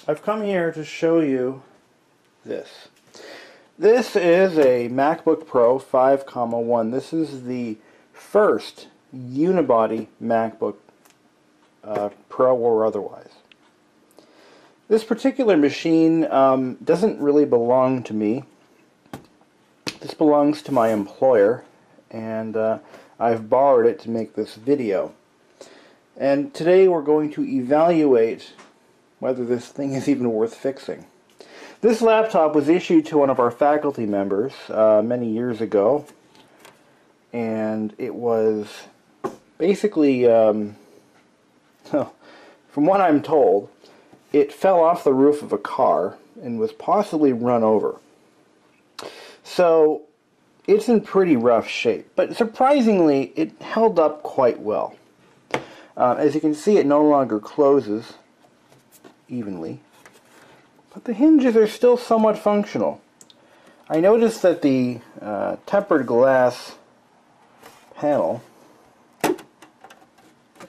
I've come here to show you this. This is a MacBook Pro 5,1. This is the first unibody MacBook Pro or otherwise. This particular machine doesn't really belong to me. This belongs to my employer, and I've borrowed it to make this video. And today we're going to evaluate whether this thing is even worth fixing. This laptop was issued to one of our faculty members many years ago, and it was basically, from what I'm told, it fell off the roof of a car and was possibly run over. So it's in pretty rough shape, but surprisingly it held up quite well. As you can see, it no longer closes evenly, but the hinges are still somewhat functional. I noticed that the tempered glass panel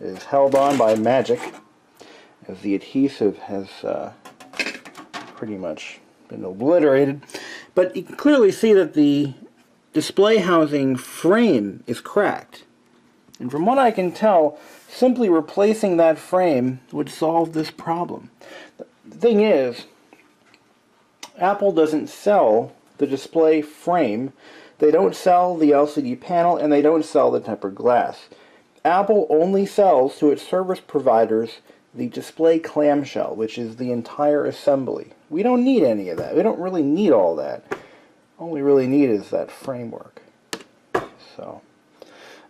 is held on by magic, as the adhesive has pretty much been obliterated. But you can clearly see that the display housing frame is cracked. And from what I can tell, simply replacing that frame would solve this problem. The thing is, Apple doesn't sell the display frame, they don't sell the LCD panel, and they don't sell the tempered glass. Apple only sells to its service providers the display clamshell, which is the entire assembly. We don't need any of that. We don't really need all that. All we really need is that framework. So,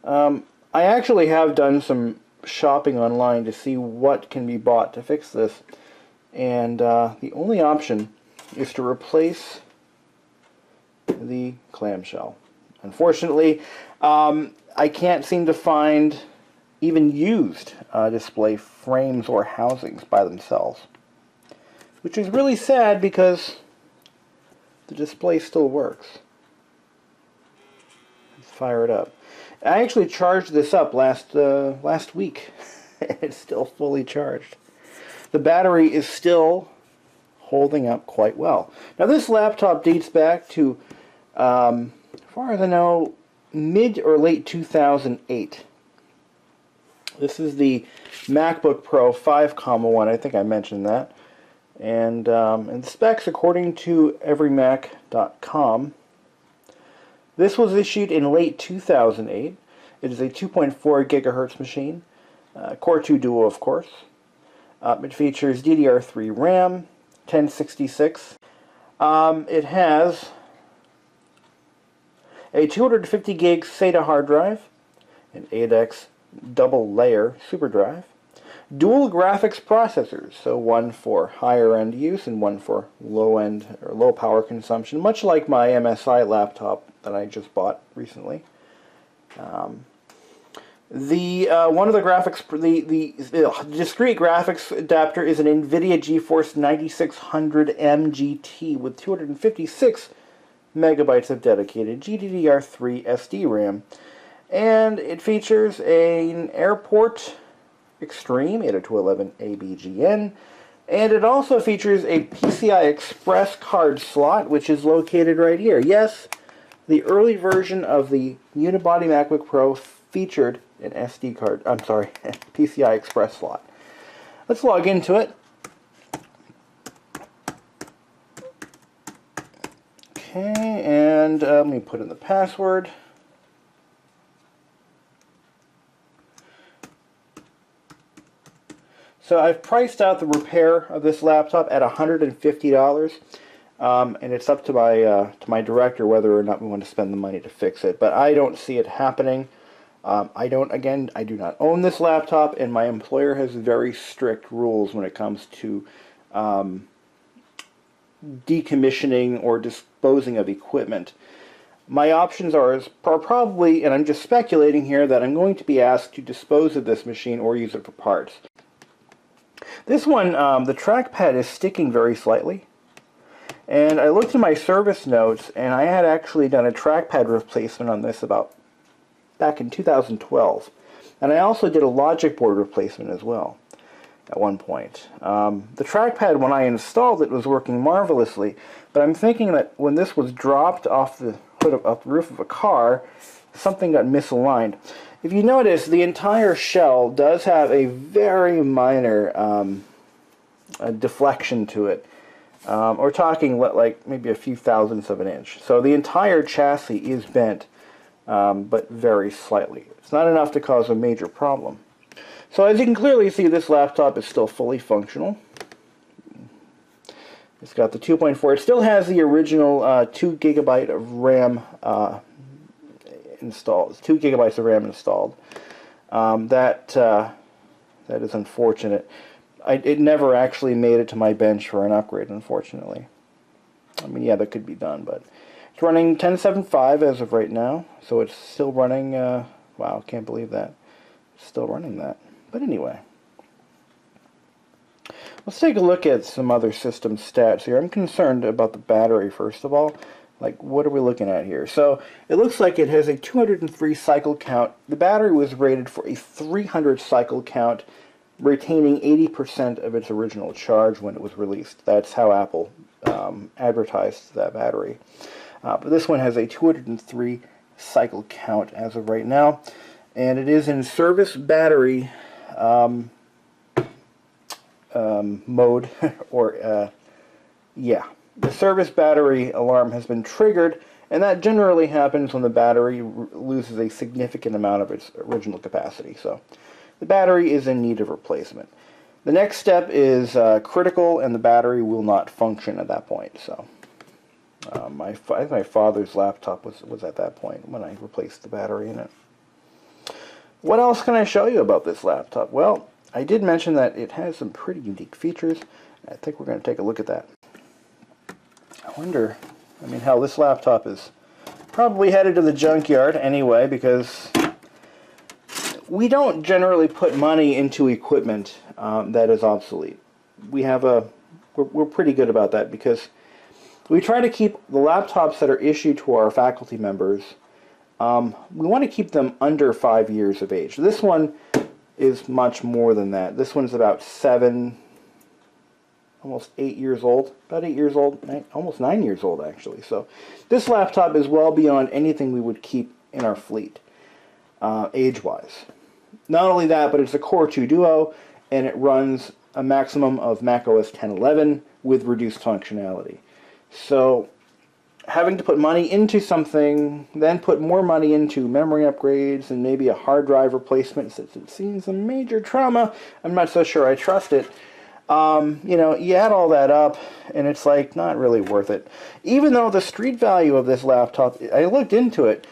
I actually have done some shopping online to see what can be bought to fix this, and the only option is to replace the clamshell. Unfortunately, I can't seem to find even used display frames or housings by themselves, which is really sad because the display still works. Let's fire it up. I actually charged this up last week. It's still fully charged. The battery is still holding up quite well. Now this laptop dates back to, as far as I know, mid or late 2008. This is the MacBook Pro 5,1. I think I mentioned that. And the specs, according to everymac.com, this was issued in late 2008. It is a 2.4 gigahertz machine, Core 2 Duo, of course. It features DDR3 RAM, 1066. It has a 250 gig SATA hard drive, an 8X double layer super drive, dual graphics processors, so one for higher end use and one for low end or low power consumption, much like my MSI laptop that I just bought recently. One of the graphics, the discrete graphics adapter is an NVIDIA GeForce 9600M GT with 256 megabytes of dedicated GDDR3 SD RAM, and it features an Airport Extreme 802.11 ABGN, and it also features a PCI Express card slot, which is located right here. Yes, the early version of the unibody MacBook Pro featured an SD card, I'm sorry, PCI Express slot. Let's log into it. Okay, and let me put in the password. So I've priced out the repair of this laptop at $150, and it's up to my director whether or not we want to spend the money to fix it. But I don't see it happening. I do not own this laptop, and my employer has very strict rules when it comes to decommissioning or disposing of equipment. My options are probably, and I'm just speculating here, that I'm going to be asked to dispose of this machine or use it for parts. This one, the trackpad is sticking very slightly, and I looked in my service notes, and I had actually done a trackpad replacement on this back in 2012, and I also did a logic board replacement as well. at one point. The trackpad, when I installed it, was working marvelously, but I'm thinking that when this was dropped off the off the roof of a car, something got misaligned. If you notice, the entire shell does have a very minor deflection to it. We're talking like maybe a few thousandths of an inch. So the entire chassis is bent, but very slightly. It's not enough to cause a major problem. So as you can clearly see, this laptop is still fully functional. It's got the 2.4. It still has the original 2 GB of RAM installed. 2 GB of RAM installed. That is unfortunate. It never actually made it to my bench for an upgrade, unfortunately. I mean, yeah, that could be done, but it's running 10.7.5 as of right now, so it's still running. Wow, can't believe that. It's still running that. But anyway, let's take a look at some other system stats here. I'm concerned about the battery, first of all. Like, what are we looking at here? So, it looks like it has a 203 cycle count. The battery was rated for a 300 cycle count, retaining 80% of its original charge when it was released. That's how Apple advertised that battery. But this one has a 203 cycle count as of right now, and it is in service battery mode, or yeah, the service battery alarm has been triggered, and that generally happens when the battery loses a significant amount of its original capacity. So the battery is in need of replacement. The next step is critical, and the battery will not function at that point. So my father's laptop was at that point when I replaced the battery in it. What else can I show you about this laptop? Well, I did mention that it has some pretty unique features. I think we're going to take a look at that. I wonder, I mean, hell, this laptop is probably headed to the junkyard anyway, because we don't generally put money into equipment that is obsolete. We're pretty good about that, because we try to keep the laptops that are issued to our faculty members, we want to keep them under 5 years of age. This one is much more than that. This one's about 7, almost 8 years old. About 8 years old, almost 9 years old actually. So this laptop is well beyond anything we would keep in our fleet, age-wise. Not only that, but it's a Core 2 Duo, and it runs a maximum of macOS 10.11 with reduced functionality. So having to put money into something, then put more money into memory upgrades and maybe a hard drive replacement, since it's seen some major trauma, I'm not so sure I trust it. You know, you add all that up, and it's like not really worth it. Even though the street value of this laptop, I looked into it,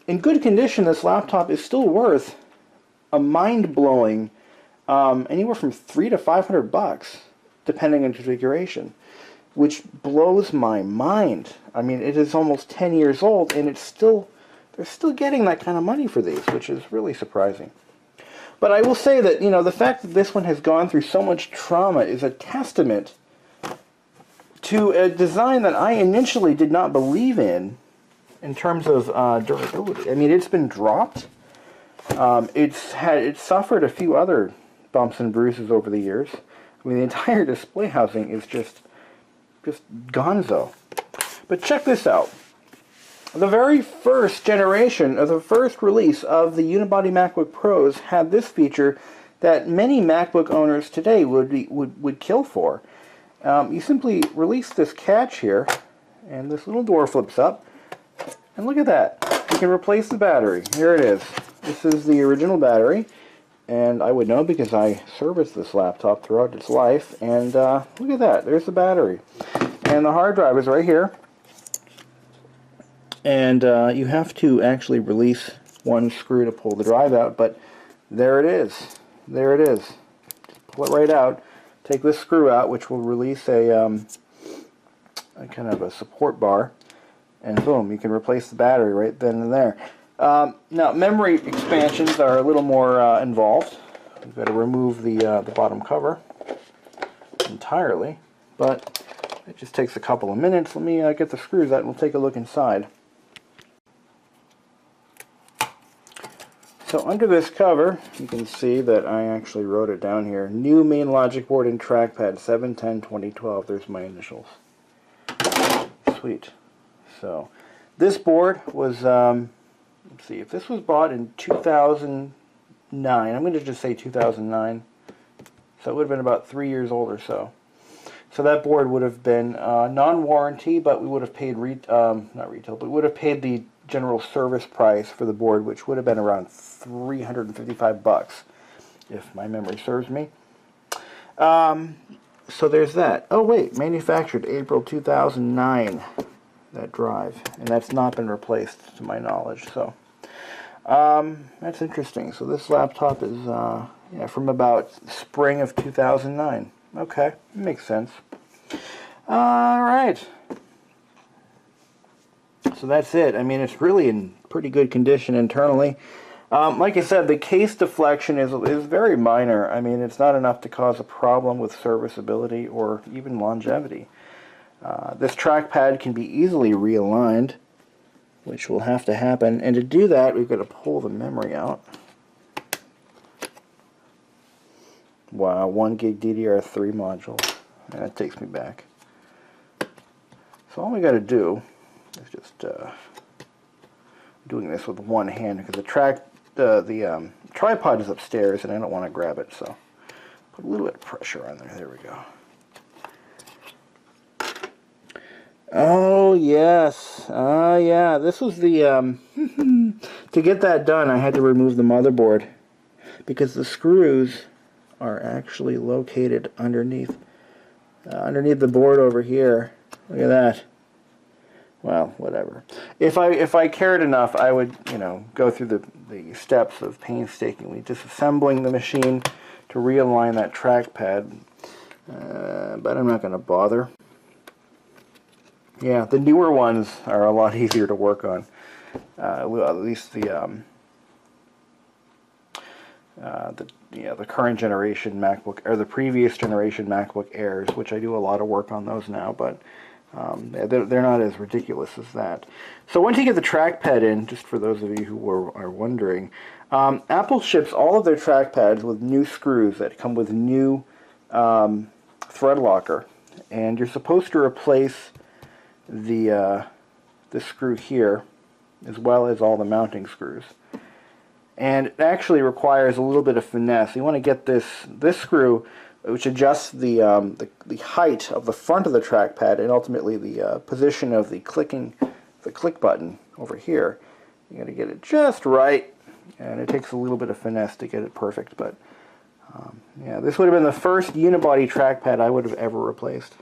in good condition, this laptop is still worth a mind-blowing anywhere from $300 to $500, depending on configuration, which blows my mind. I mean, it is almost 10 years old, and they're still getting that kind of money for these, which is really surprising. But I will say that, you know, the fact that this one has gone through so much trauma is a testament to a design that I initially did not believe in terms of durability. I mean, it's been dropped. It's suffered a few other bumps and bruises over the years. I mean, the entire display housing is just gonzo. But check this out. The very first generation, of the first release of the unibody MacBook Pros had this feature that many MacBook owners today would kill for. You simply release this catch here, and this little door flips up, and look at that. You can replace the battery. Here it is. This is the original battery, and I would know because I serviced this laptop throughout its life, and look at that. There's the battery. And the hard drive is right here. And you have to actually release one screw to pull the drive out, but there it is. There it is. Just pull it right out. Take this screw out, which will release a kind of a support bar, and boom, you can replace the battery right then and there. Now, memory expansions are a little more involved. We've got to remove the bottom cover entirely, but it just takes a couple of minutes. Let me get the screws out and we'll take a look inside. So under this cover, you can see that I actually wrote it down here. New main logic board and trackpad, 7/10/2012. There's my initials. Sweet. So this board was, let's see, if this was bought in 2009, I'm going to just say 2009. So it would have been about 3 years old or so. So that board would have been non-warranty, but we would have paid, not retail, but we would have paid the general service price for the board, which would have been around $355, if my memory serves me. So there's that. Oh wait, manufactured April 2009, that drive, and that's not been replaced to my knowledge. So that's interesting. So this laptop is yeah, from about spring of 2009. Okay, makes sense. All right. So that's it. I mean, it's really in pretty good condition internally. Like I said, the case deflection is very minor. I mean, it's not enough to cause a problem with serviceability or even longevity. This trackpad can be easily realigned, which will have to happen. And to do that, we've got to pull the memory out. Wow, 1 gig DDR3 module. That takes me back. So all we got to do is just doing this with one hand, because the tripod is upstairs and I don't want to grab it. So put a little bit of pressure on there. There we go. Oh yes, yeah. This was the to get that done, I had to remove the motherboard because the screws are actually located underneath the board over here. Look at that. Well, whatever. If I cared enough, I would, you know, go through the steps of painstakingly disassembling the machine to realign that trackpad. But I'm not going to bother. Yeah, the newer ones are a lot easier to work on. Well, at least the current generation MacBook, or the previous generation MacBook Airs, which I do a lot of work on those now, but they're not as ridiculous as that. So once you get the trackpad in, just for those of you who are wondering, Apple ships all of their trackpads with new screws that come with new thread locker, and you're supposed to replace the screw here as well as all the mounting screws. And it actually requires a little bit of finesse. You want to get this screw, which adjusts the height of the front of the trackpad and ultimately the position of the click button over here. You got to get it just right, and it takes a little bit of finesse to get it perfect. But yeah, this would have been the first unibody trackpad I would have ever replaced.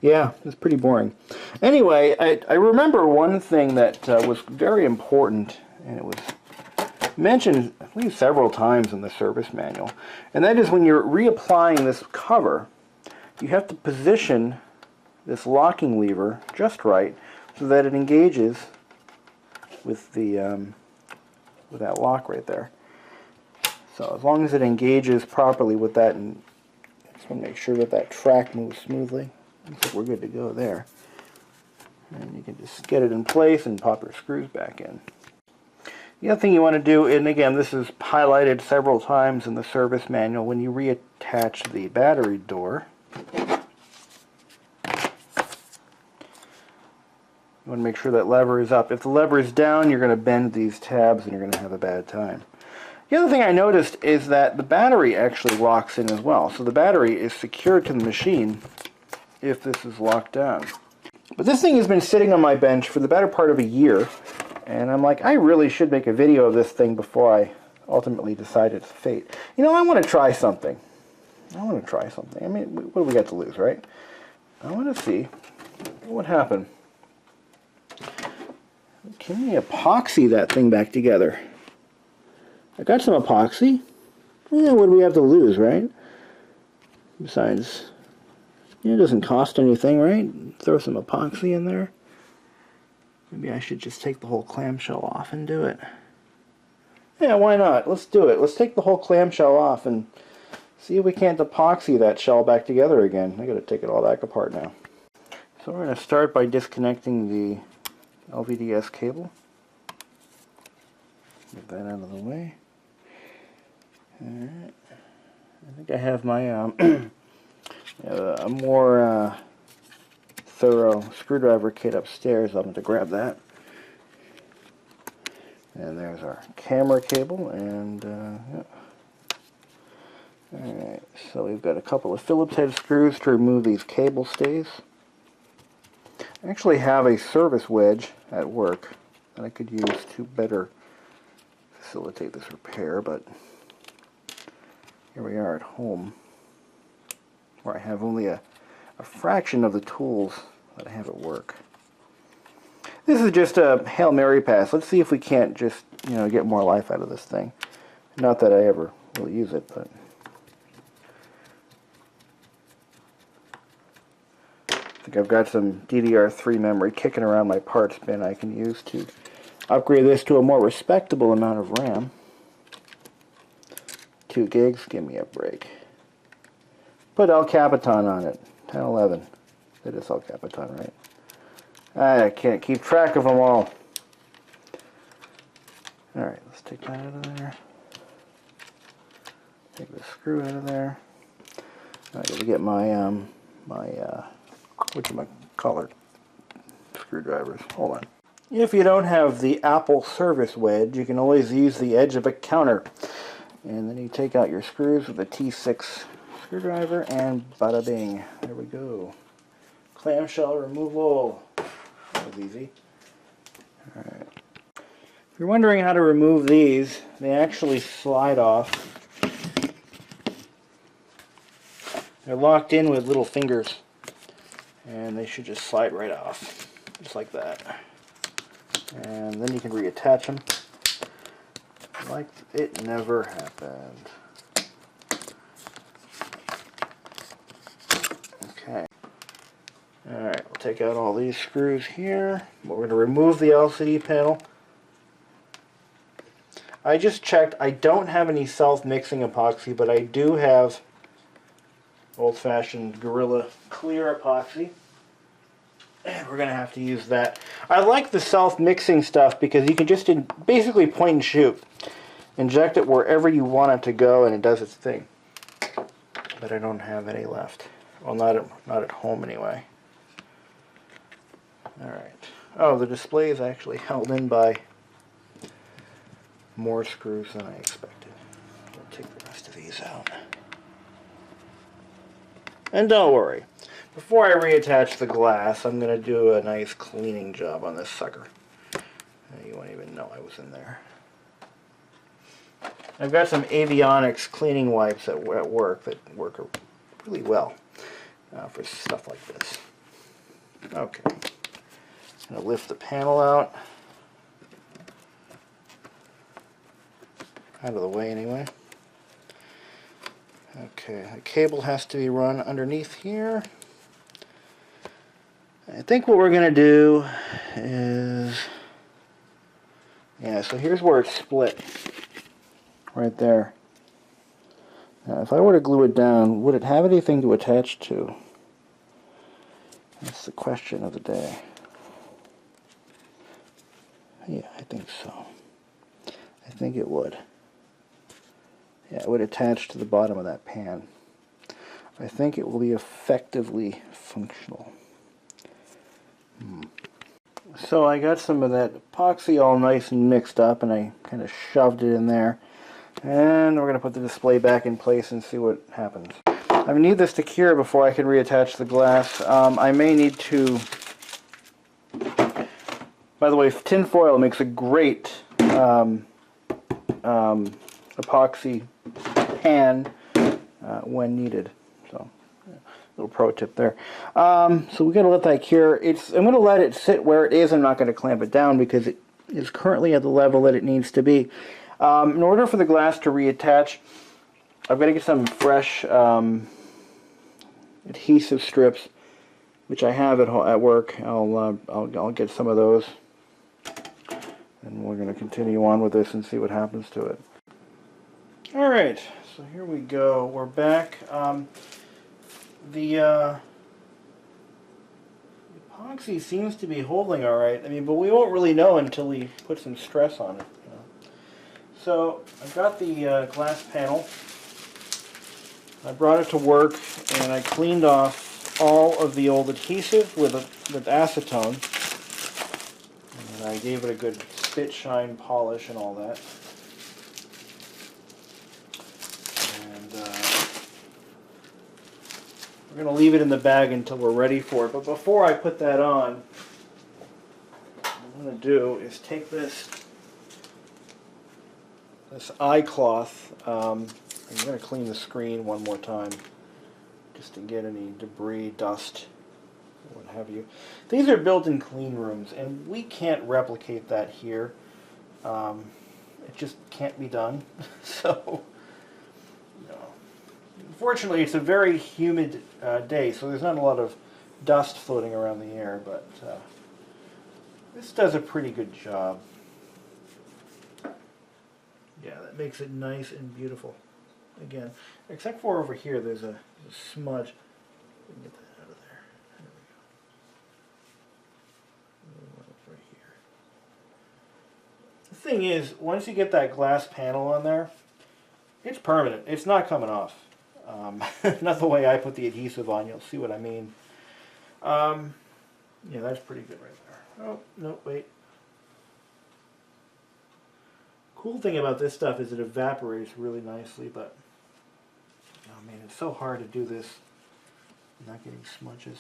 Yeah, it's pretty boring. Anyway, I remember one thing that was very important, and it was mentioned at least several times in the service manual, and that is when you're reapplying this cover, you have to position this locking lever just right so that it engages with the with that lock right there. So as long as it engages properly with that, and I just want to make sure that that track moves smoothly. Looks like we're good to go there. And you can just get it in place and pop your screws back in. The other thing you want to do, and again this is highlighted several times in the service manual, when you reattach the battery door, you want to make sure that lever is up. If the lever is down, you're going to bend these tabs and you're going to have a bad time. The other thing I noticed is that the battery actually locks in as well. So the battery is secured to the machine if this is locked down. But this thing has been sitting on my bench for the better part of a year, and I'm like, I really should make a video of this thing before I ultimately decide its fate. You know, I want to try something. I mean, what do we got to lose, right? I want to see what would happen. Can we epoxy that thing back together? I got some epoxy. Yeah, what do we have to lose, right? Besides, it doesn't cost anything, right? Throw some epoxy in there. Maybe I should just take the whole clamshell off and do it. Yeah, why not? Let's do it. Let's take the whole clamshell off and see if we can't epoxy that shell back together again. I gotta take it all back apart now. So we're gonna start by disconnecting the LVDS cable. Get that out of the way. Alright. I think I have my a more thorough screwdriver kit upstairs. I'm going to grab that. And there's our camera cable. And yeah. Alright, so we've got a couple of Phillips head screws to remove these cable stays. I actually have a service wedge at work that I could use to better facilitate this repair, but here we are at home, where I have only a fraction of the tools that I have at work. This is just a Hail Mary pass. Let's see if we can't just, you know, get more life out of this thing. Not that I ever really use it, but I think I've got some DDR3 memory kicking around my parts bin I can use to upgrade this to a more respectable amount of RAM. 2 gigs, give me a break. Put El Capitan on it. 1011. That is El Capitan, right? I can't keep track of them all. Alright, let's take that out of there. Take the screw out of there. I gotta get my whatchamacallit screwdrivers. Hold on. If you don't have the Apple service wedge, you can always use the edge of a counter. And then you take out your screws with a T6 screwdriver and bada bing. There we go. Clamshell removal. That was easy. Alright. If you're wondering how to remove these, they actually slide off. They're locked in with little fingers. And they should just slide right off. Just like that. And then you can reattach them. Like it never happened. Okay. Alright, we'll take out all these screws here. We're going to remove the LCD panel. I just checked. I don't have any self-mixing epoxy, but I do have old-fashioned Gorilla Clear epoxy. And we're going to have to use that. I like the self-mixing stuff because you can just basically point and shoot. Inject it wherever you want it to go and it does its thing. But I don't have any left. Well, not at home anyway. Alright. Oh, the display is actually held in by more screws than I expected. We'll take the rest of these out. And don't worry. Before I reattach the glass, I'm going to do a nice cleaning job on this sucker. You won't even know I was in there. I've got some avionics cleaning wipes at work that work really well for stuff like this. Okay. I'm going to lift the panel out. Out of the way anyway. Okay, the cable has to be run underneath here. I think what we're going to do is, yeah, so here's where it's split. Right there. Now, if I were to glue it down, would it have anything to attach to? That's the question of the day. Yeah, I think so. I think it would. Yeah, it would attach to the bottom of that pan. I think it will be effectively functional. So I got some of that epoxy all nice and mixed up, and I kind of shoved it in there. And we're going to put the display back in place and see what happens. I need this to cure before I can reattach the glass. I may need to... By the way, tin foil makes a great epoxy pan when needed. So, little pro tip there. So we're going to let that cure. I'm going to let it sit where it is. I'm not going to clamp it down because it is currently at the level that it needs to be. In order for the glass to reattach, I've got to get some fresh adhesive strips, which I have at work. I'll get some of those, and we're going to continue on with this and see what happens to it. All right, so here we go. We're back. The epoxy seems to be holding all right. I mean, but we won't really know until we put some stress on it. You know? So I've got the glass panel. I brought it to work and I cleaned off all of the old adhesive with acetone. And I gave it a good spit shine polish and all that. And we're going to leave it in the bag until we're ready for it. But before I put that on, what I'm going to do is take this eye cloth. I'm going to clean the screen one more time just to get any debris, dust, what have you. These are built-in clean rooms, and we can't replicate that here. It just can't be done. So, no. Fortunately, it's a very humid day, so there's not a lot of dust floating around the air, but this does a pretty good job. Yeah, that makes it nice and beautiful. Again, except for over here, there's a smudge. We can get that out of there. There we go. Right here. The thing is, once you get that glass panel on there, it's permanent. It's not coming off. Not the way I put the adhesive on. You'll see what I mean. Yeah, that's pretty good right there. Oh, no, wait. Cool thing about this stuff is it evaporates really nicely, but oh man, it's so hard to do this not getting smudges.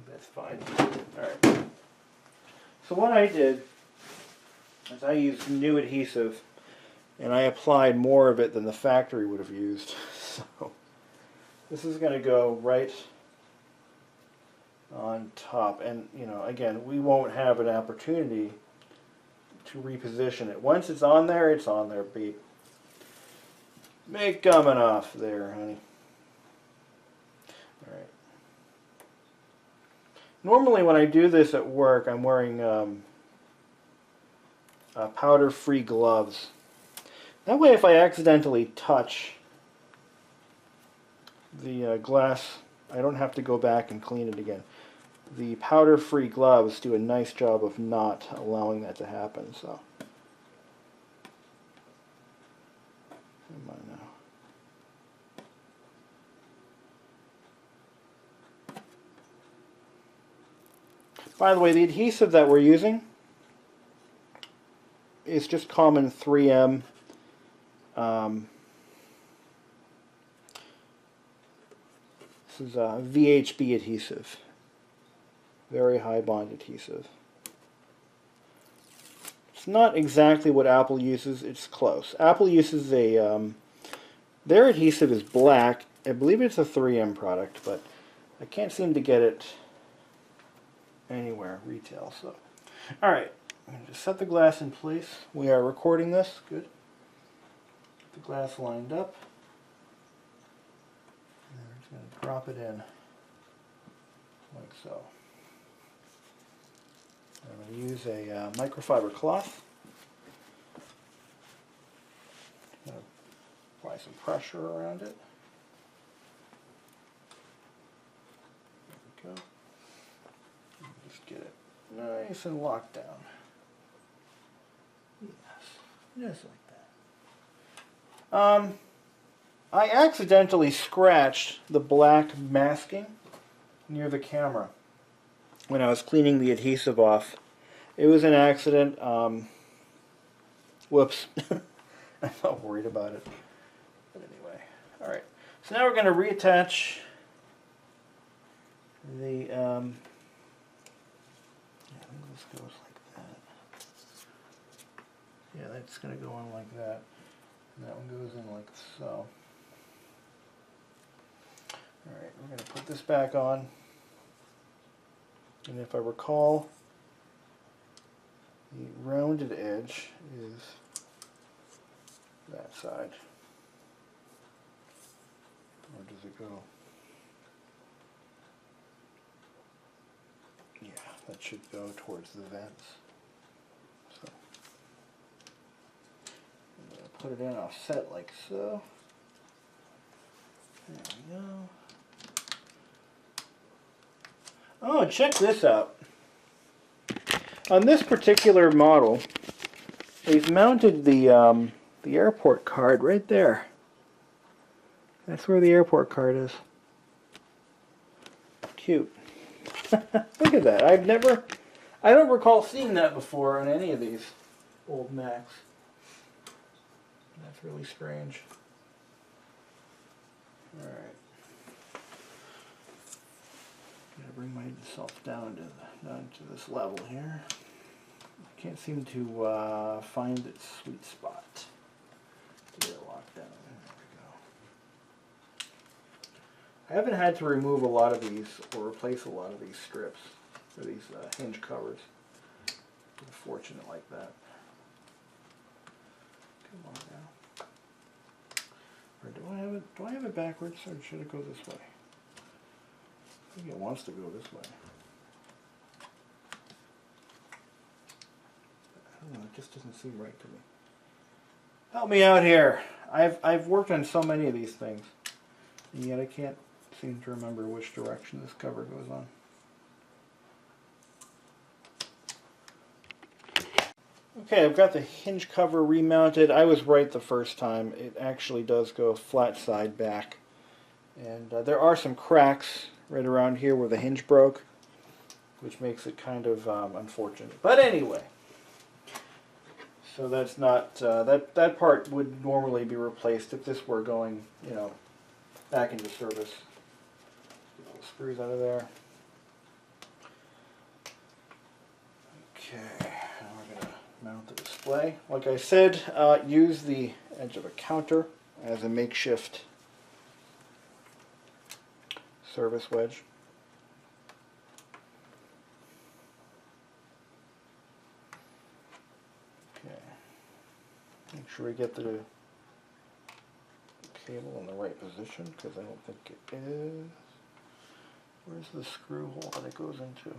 That's fine. Alright. So what I did is I used new adhesive and I applied more of it than the factory would have used. So this is going to go right on top, and you know, again, we won't have an opportunity to reposition it. Once it's on there, it's on there, beep. Make coming off there, honey. Alright. Normally when I do this at work, I'm wearing powder-free gloves. That way if I accidentally touch the glass, I don't have to go back and clean it again. The powder-free gloves do a nice job of not allowing that to happen. So, come on now. By the way, the adhesive that we're using is just common 3M. This is a VHB adhesive. Very high bond adhesive. It's not exactly what Apple uses, it's close. Apple uses a, their adhesive is black. I believe it's a 3M product, but I can't seem to get it anywhere retail. So, alright, I'm going to just set the glass in place. We are recording this, good. Get the glass lined up. And we're just going to drop it in like so. I'm going to use a microfiber cloth. I'm going to apply some pressure around it. There we go. Just get it nice and locked down. Yes, just like that. I accidentally scratched the black masking near the camera when I was cleaning the adhesive off. It was an accident. Whoops. I'm not worried about it. But anyway, alright. So now we're going to reattach the, I think this goes like that. Yeah, that's going to go in like that. And that one goes in like so. Alright, we're going to put this back on. And if I recall, the rounded edge is that side. Where does it go? Yeah, that should go towards the vents. So I'm going to put it in offset like so. There we go. Oh, check this out. On this particular model, they've mounted the airport card right there. That's where the airport card is. Cute. Look at that. I don't recall seeing that before on any of these old Macs. That's really strange. Alright. Gotta bring myself down to this level here. I can't seem to find its sweet spot. Get it locked down. There we go. I haven't had to remove a lot of these or replace a lot of these strips or these hinge covers. I'm fortunate like that. Come on now. Or do I have it backwards, or should it go this way? I think it wants to go this way. I don't know, it just doesn't seem right to me. Help me out here. I've worked on so many of these things, and yet I can't seem to remember which direction this cover goes on. Okay, I've got the hinge cover remounted. I was right the first time. It actually does go flat side back. And there are some cracks right around here where the hinge broke, which makes it kind of unfortunate. But anyway, so that's not, that part would normally be replaced if this were going, you know, back into service. Get the screws out of there. Okay. Mount the display. Like I said, use the edge of a counter as a makeshift service wedge. Okay. Make sure we get the cable in the right position, because I don't think it is. Where's the screw hole that it goes into?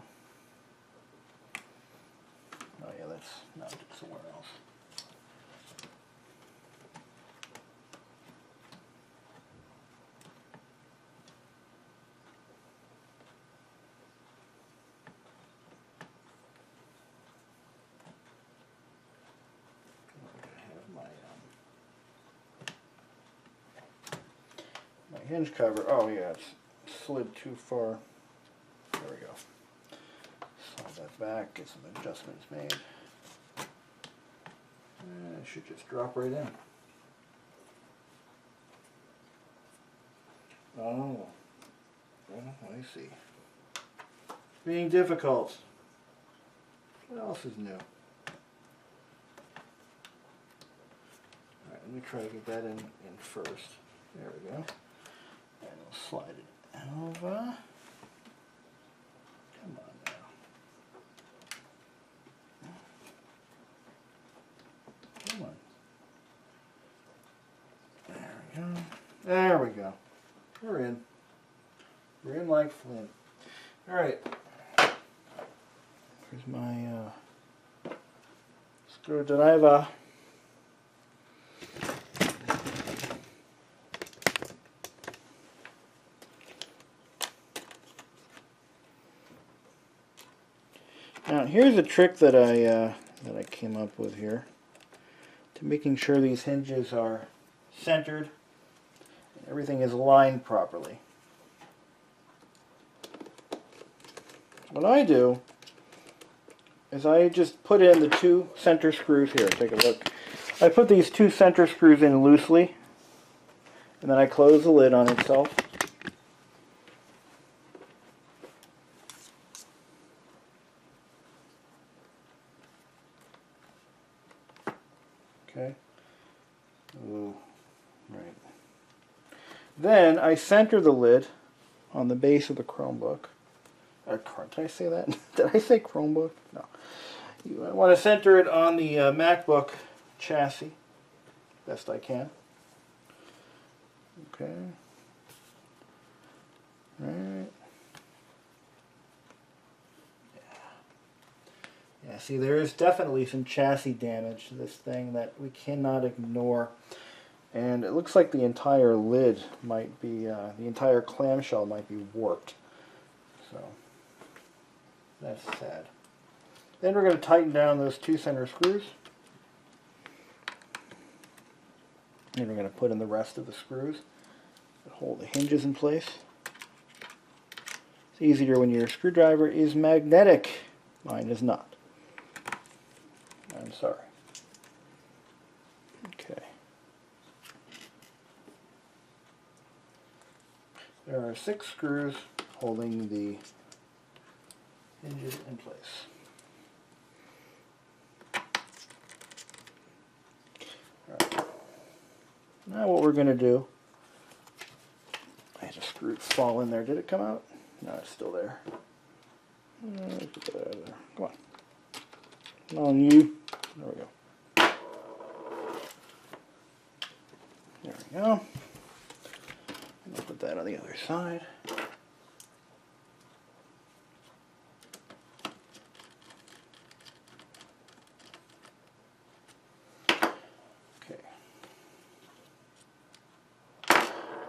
Oh yeah, that's mounted somewhere else. I have my hinge cover. Oh yeah, it's slid too far. There we go. Slide that back, get some adjustments made. And it should just drop right in. Oh, well, I see. Being difficult. What else is new? Alright, let me try to get that in first. There we go. And we'll slide it over. Come on now. Come on. There we go. There we go. We're in. We're in like Flint. Alright. Here's my screwdriver. Now here's a trick that I came up with here to making sure these hinges are centered and everything is aligned properly. What I do is I just put in the two center screws here. Take a look. I put these two center screws in loosely, and then I close the lid on itself. Okay. Ooh, right. Then I center the lid on the base of the Chromebook. Did I say that? Did I say Chromebook? No. I want to center it on the MacBook chassis, best I can. Okay. Right. Yeah, see, there is definitely some chassis damage to this thing that we cannot ignore. And it looks like the entire lid might be, the entire clamshell might be warped. So, That's sad. Then we're going to tighten down those 2 center screws. And we're going to put in the rest of the screws that hold the hinges in place. It's easier when your screwdriver is magnetic. Mine is not. I'm sorry. Okay. There are 6 screws holding the hinges in place. Alright. Now what we're going to do, I had a screw fall in there. Did it come out? No, it's still there. Get that out of there. Come on. Come on, you. There we go. There we go. And I'll put that on the other side. Okay.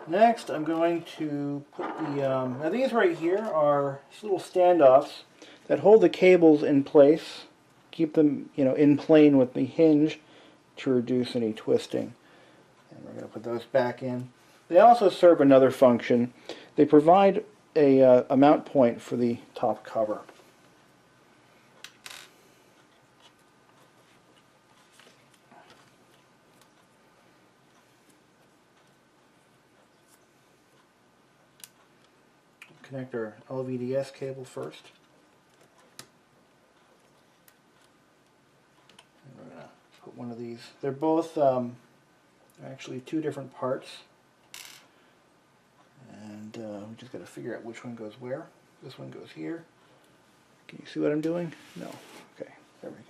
Next, I'm going to put the, now these right here are little standoffs that hold the cables in place, keep them, in plane with the hinge to reduce any twisting. And we're going to put those back in. They also serve another function. They provide a mount point for the top cover. Connect our LVDS cable first. And we're going to put one of these. They're both actually 2 different parts. And we just got to figure out which one goes where. This one goes here. Can you see what I'm doing? No. Okay, there we go.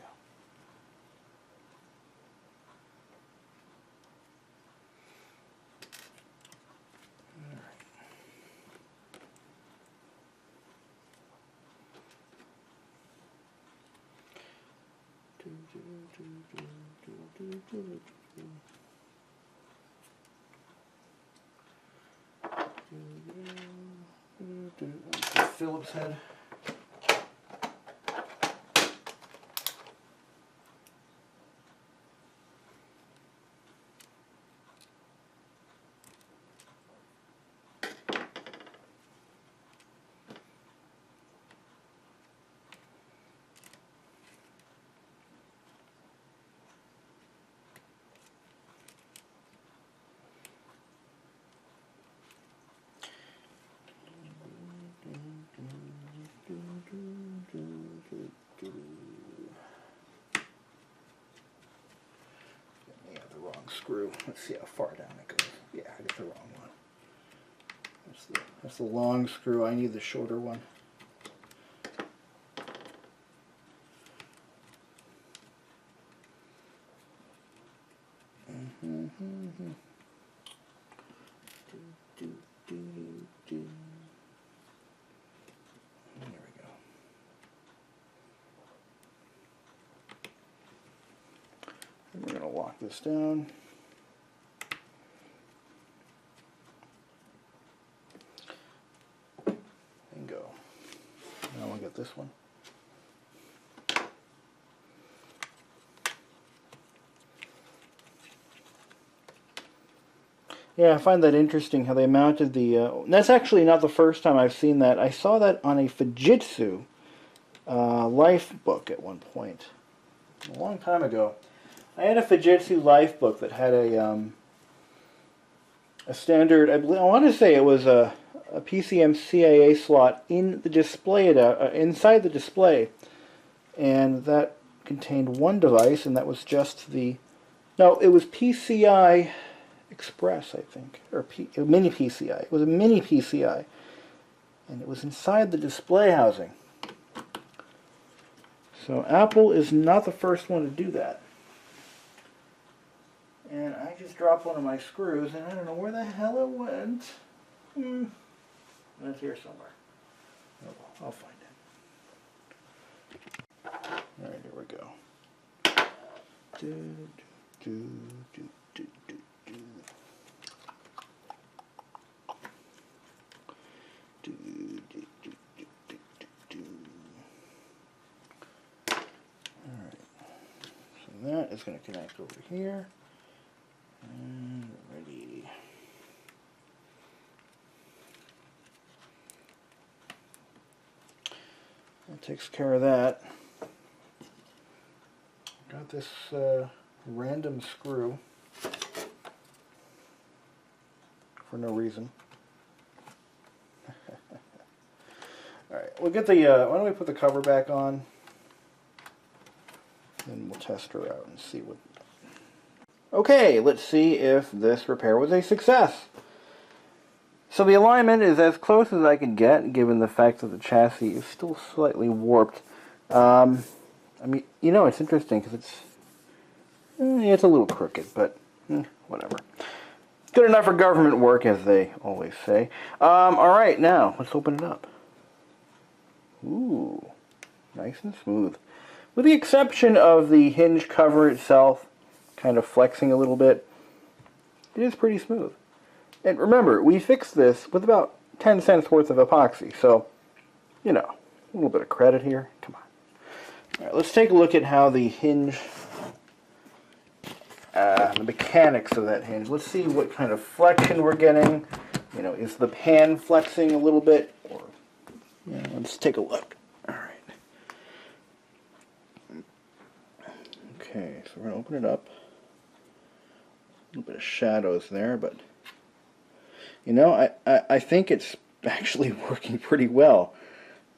Phillips head. Screw. Let's see how far down it goes. Yeah, I got the wrong one. That's the long screw. I need the shorter one. There we go. And we're going to lock this down. And go. Now I'll get this one. Yeah, I find that interesting how they mounted the... that's actually not the first time I've seen that. I saw that on a Fujitsu life book at one point. A long time ago. I had a Fujitsu life book that had a standard... I want to say it was a PCM CIA slot in the display, inside the display. And that contained one device, and that was just the... No, it was PCI... Express, I think, or mini PCI. It was a mini PCI, and it was inside the display housing. So Apple is not the first one to do that. And I just dropped one of my screws, and I don't know where the hell it went. It's here somewhere. Oh well, I'll find it. All right, here we go. that is going to connect over here. And ready. That takes care of that. Got this random screw for no reason. Alright, we'll get the, why don't we put the cover back on, and we'll test her out and see what... Okay, let's see if this repair was a success. So the alignment is as close as I could get, given the fact that the chassis is still slightly warped. I mean, you know, it's interesting, because it's a little crooked, but whatever. Good enough for government work, as they always say. Alright, now, let's open it up. Ooh, nice and smooth. With the exception of the hinge cover itself, kind of flexing a little bit, it is pretty smooth. And remember, we fixed this with about 10 cents worth of epoxy, so, you know, a little bit of credit here. Come on. Alright, let's take a look at how the hinge, the mechanics of that hinge. Let's see what kind of flexion we're getting. You know, is the pan flexing a little bit? Or, yeah, let's take a look. Alright. Okay, so we're going to open it up. A little bit of shadows there, but you know, I think it's actually working pretty well.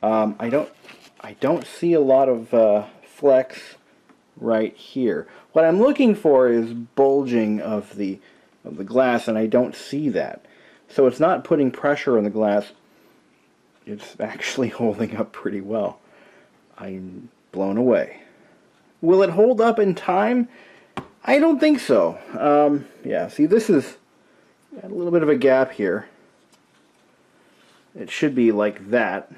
I don't see a lot of flex right here. What I'm looking for is bulging of the glass, and I don't see that. So it's not putting pressure on the glass. It's actually holding up pretty well. I'm blown away. Will it hold up in time? I don't think so. Yeah, see, this is a little bit of a gap here. It should be like that.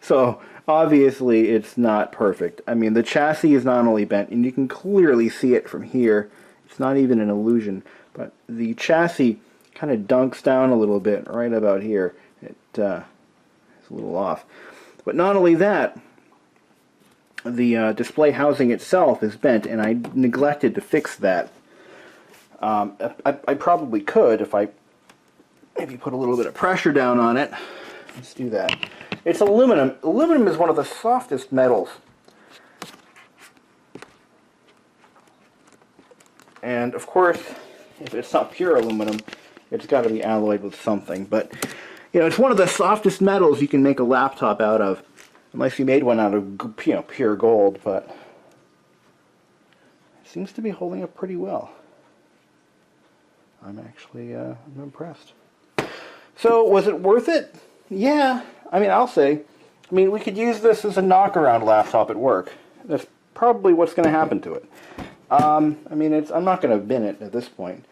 So, obviously, it's not perfect. I mean, the chassis is not only bent, and you can clearly see it from here. It's not even an illusion. But the chassis kind of dunks down a little bit right about here. It's a little off. But not only that, the display housing itself is bent, and I neglected to fix that. I probably could if I maybe put a little bit of pressure down on it. Let's do that. It's aluminum. Aluminum is one of the softest metals. And of course, if it's not pure aluminum, it's got to be alloyed with something. But, you know, it's one of the softest metals you can make a laptop out of. Unless you made one out of, you know, pure gold, but it seems to be holding up pretty well. I'm actually I'm impressed. So, was it worth it? Yeah, I mean, I'll say. I mean, we could use this as a knock-around laptop at work. That's probably what's going to happen to it. I mean, I'm not going to bin it at this point.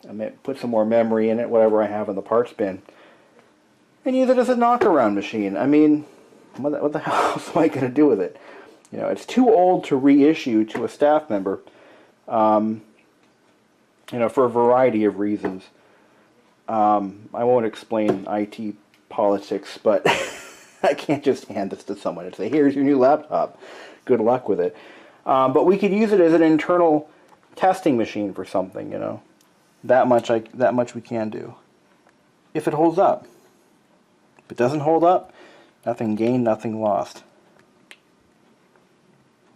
I may put some more memory in it, whatever I have in the parts bin, and use it as a knock-around machine. I mean, what the hell else am I going to do with it? You know, it's too old to reissue to a staff member, you know, for a variety of reasons. I won't explain IT politics, but I can't just hand this to someone and say, here's your new laptop. Good luck with it. But we could use it as an internal testing machine for something, you know. That much we can do. If it holds up. If it doesn't hold up, nothing gained, nothing lost.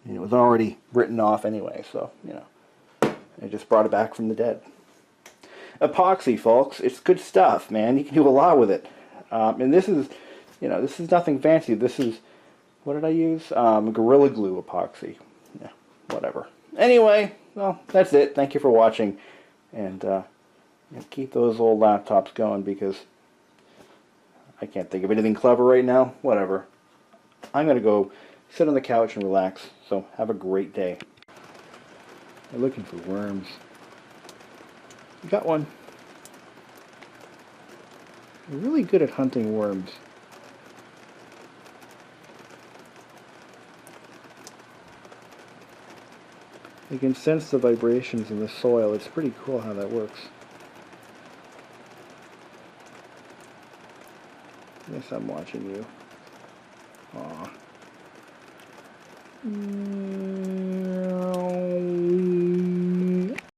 And it was already written off anyway, so, you know, I just brought it back from the dead. Epoxy, folks, it's good stuff, man. You can do a lot with it. And this is, you know, this is nothing fancy. This is, what did I use? Gorilla Glue epoxy. Yeah, whatever. Anyway, well, that's it. Thank you for watching. And you know, keep those old laptops going, because I can't think of anything clever right now. Whatever. I'm going to go sit on the couch and relax. So have a great day. I'm looking for worms. You got one. I'm really good at hunting worms. You can sense the vibrations in the soil. It's pretty cool how that works. Yes, I'm watching you. Aw.